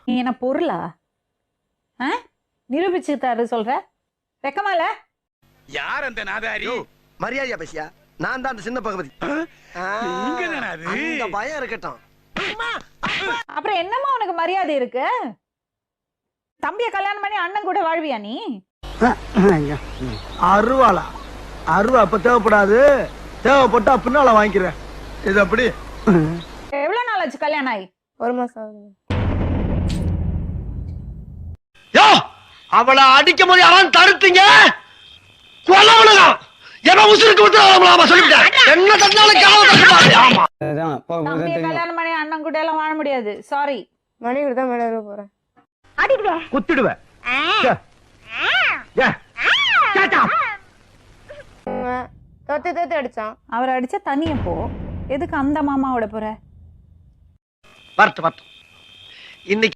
நீ என்ன பொருளா? நிரூபிச்சுட்டாரு சொல்ற? வெக்கமால? யார் அந்த நாதாரி? மரியாதையா பேசியா? நான் தான் அந்த சின்ன பகவதி. அந்த பயம் இருக்கட்டும். அப்புறம் என்னமா உனக்கு மரியாதை இருக்கு? தம்பிய கல்யாணம் பண்ணி அண்ணன் கூட வாழ்வியா நீ? அருவாளா? அருவா அப்ப தேவைப்படாது, தேவைப்பட்டா பின்னால வாங்கிக்கிறேன். இது அப்படி. எவ்வளவு நாள் ஆச்சு கல்யாணம் ஆகி? 1 மாசம் ஆகுது. அவளை அடிக்கும் போது யாரும் தடுத்தீங்க? கொல்லவனுதான் எவன் உசுருக்கு விட்டு சொல்லிவிட்டேன். என்ன தட்டினாலும் ஆமா. தம்பிய கல்யாணம் பண்ணி அண்ணன் கூட எல்லாம் வாழ முடியாது. சாரி. மணி கூட தான் மேல போறேன். குத்திடுவேன். தொத்து அடிச்சான். அவரை அடிச்சா தனிய போ. எதுக்கு அந்த மாமாவோட போற? வரட்டும் வரட்டும். இன்னைக்கு